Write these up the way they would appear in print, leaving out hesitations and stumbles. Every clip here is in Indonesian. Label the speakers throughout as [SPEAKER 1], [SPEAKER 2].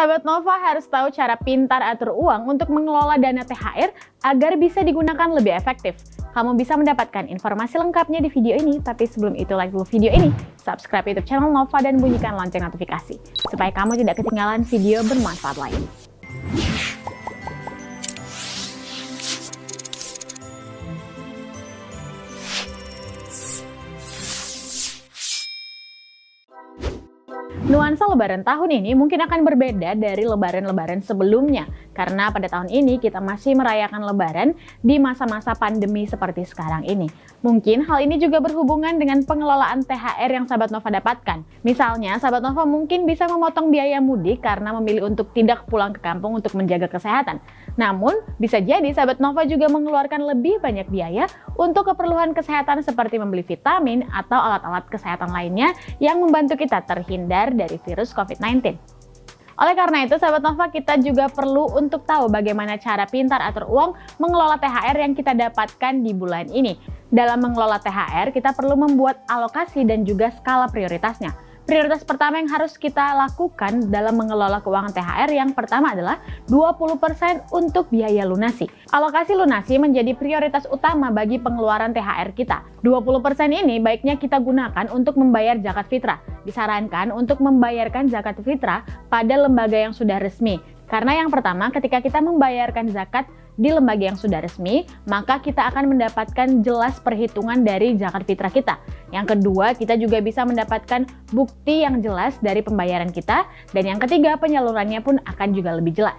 [SPEAKER 1] Sahabat Nova harus tahu cara pintar atur uang untuk mengelola dana THR agar bisa digunakan lebih efektif. Kamu bisa mendapatkan informasi lengkapnya di video ini, tapi sebelum itu like dulu video ini, subscribe YouTube channel Nova dan bunyikan lonceng notifikasi, supaya kamu tidak ketinggalan video bermanfaat lain. Nuansa Lebaran tahun ini mungkin akan berbeda dari Lebaran-Lebaran sebelumnya, karena pada tahun ini kita masih merayakan Lebaran di masa-masa pandemi seperti sekarang ini. Mungkin hal ini juga berhubungan dengan pengelolaan THR yang Sahabat Nova dapatkan. Misalnya, Sahabat Nova mungkin bisa memotong biaya mudik karena memilih untuk tidak pulang ke kampung untuk menjaga kesehatan. Namun, bisa jadi Sahabat Nova juga mengeluarkan lebih banyak biaya untuk keperluan kesehatan seperti membeli vitamin atau alat-alat kesehatan lainnya yang membantu kita terhindar dari virus COVID-19. Oleh karena itu, Sahabat Nova, kita juga perlu untuk tahu bagaimana cara pintar atur uang mengelola THR yang kita dapatkan di bulan ini. Dalam mengelola THR, kita perlu membuat alokasi dan juga skala prioritasnya. Prioritas pertama yang harus kita lakukan dalam mengelola keuangan THR yang pertama adalah 20% untuk biaya lunasi. Alokasi lunasi menjadi prioritas utama bagi pengeluaran THR kita. 20% ini baiknya kita gunakan untuk membayar zakat fitrah. Disarankan untuk membayarkan zakat fitrah pada lembaga yang sudah resmi. Karena yang pertama, ketika kita membayarkan zakat di lembaga yang sudah resmi, maka kita akan mendapatkan jelas perhitungan dari zakat fitrah kita. Yang kedua, kita juga bisa mendapatkan bukti yang jelas dari pembayaran kita. Dan yang ketiga, penyalurannya pun akan juga lebih jelas.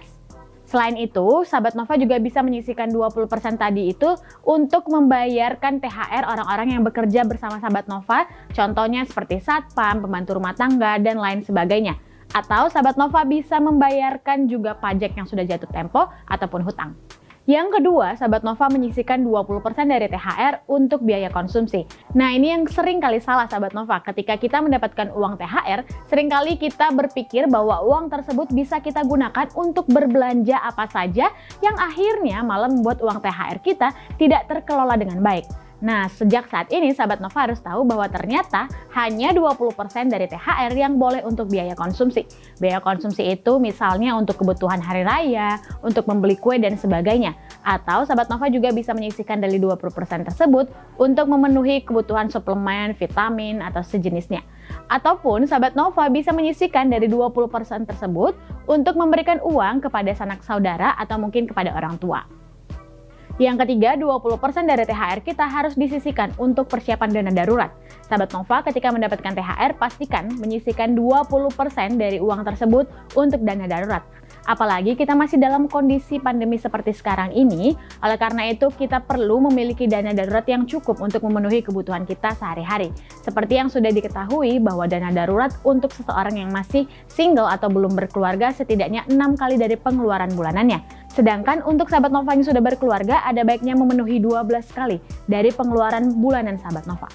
[SPEAKER 1] Selain itu, Sahabat Nova juga bisa menyisihkan 20% tadi itu untuk membayarkan THR orang-orang yang bekerja bersama Sahabat Nova, contohnya seperti satpam, pembantu rumah tangga, dan lain sebagainya. Atau Sahabat Nova bisa membayarkan juga pajak yang sudah jatuh tempo ataupun hutang. Yang kedua, Sahabat Nova menyisihkan 20% dari THR untuk biaya konsumsi. Nah, ini yang sering kali salah Sahabat Nova. Ketika kita mendapatkan uang THR, seringkali kita berpikir bahwa uang tersebut bisa kita gunakan untuk berbelanja apa saja yang akhirnya malah membuat uang THR kita tidak terkelola dengan baik. Nah, sejak saat ini Sahabat Nova harus tahu bahwa ternyata hanya 20% dari THR yang boleh untuk biaya konsumsi. Biaya konsumsi itu misalnya untuk kebutuhan hari raya, untuk membeli kue dan sebagainya. Atau Sahabat Nova juga bisa menyisihkan dari 20% tersebut untuk memenuhi kebutuhan suplemen, vitamin, atau sejenisnya. Ataupun Sahabat Nova bisa menyisihkan dari 20% tersebut untuk memberikan uang kepada sanak saudara atau mungkin kepada orang tua. Yang ketiga, 20% dari THR kita harus disisihkan untuk persiapan dana darurat. Sahabat Nova, ketika mendapatkan THR, pastikan menyisihkan 20% dari uang tersebut untuk dana darurat. Apalagi kita masih dalam kondisi pandemi seperti sekarang ini, oleh karena itu kita perlu memiliki dana darurat yang cukup untuk memenuhi kebutuhan kita sehari-hari. Seperti yang sudah diketahui bahwa dana darurat untuk seseorang yang masih single atau belum berkeluarga setidaknya 6 kali dari pengeluaran bulanannya. Sedangkan untuk Sahabat Nova yang sudah berkeluarga, ada baiknya memenuhi 12 kali dari pengeluaran bulanan Sahabat Nova.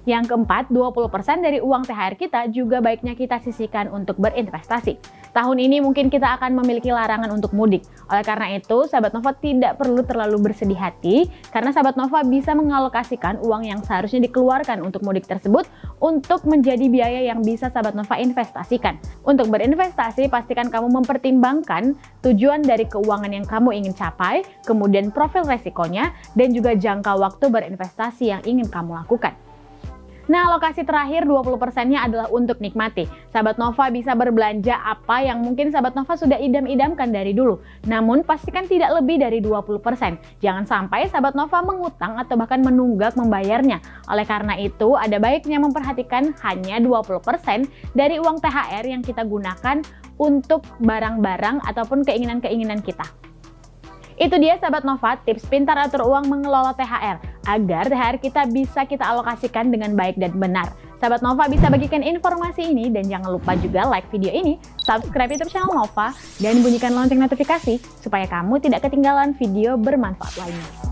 [SPEAKER 1] Yang keempat, 20% dari uang THR kita juga baiknya kita sisihkan untuk berinvestasi. Tahun ini mungkin kita akan memiliki larangan untuk mudik. Oleh karena itu, Sahabat Nova tidak perlu terlalu bersedih hati, karena Sahabat Nova bisa mengalokasikan uang yang seharusnya dikeluarkan untuk mudik tersebut untuk menjadi biaya yang bisa Sahabat Nova investasikan. Untuk berinvestasi, pastikan kamu mempertimbangkan tujuan dari keuangan yang kamu ingin capai, kemudian profil resikonya, dan juga jangka waktu berinvestasi yang ingin kamu lakukan. Nah, alokasi terakhir 20%-nya adalah untuk nikmati. Sahabat Nova bisa berbelanja apa yang mungkin Sahabat Nova sudah idam-idamkan dari dulu. Namun, pastikan tidak lebih dari 20%. Jangan sampai Sahabat Nova mengutang atau bahkan menunggak membayarnya. Oleh karena itu, ada baiknya memperhatikan hanya 20% dari uang THR yang kita gunakan untuk barang-barang ataupun keinginan-keinginan kita. Itu dia Sahabat Nova, tips pintar atur uang mengelola THR, agar THR kita bisa kita alokasikan dengan baik dan benar. Sahabat Nova bisa bagikan informasi ini dan jangan lupa juga like video ini, subscribe YouTube channel Nova, dan bunyikan lonceng notifikasi supaya kamu tidak ketinggalan video bermanfaat lainnya.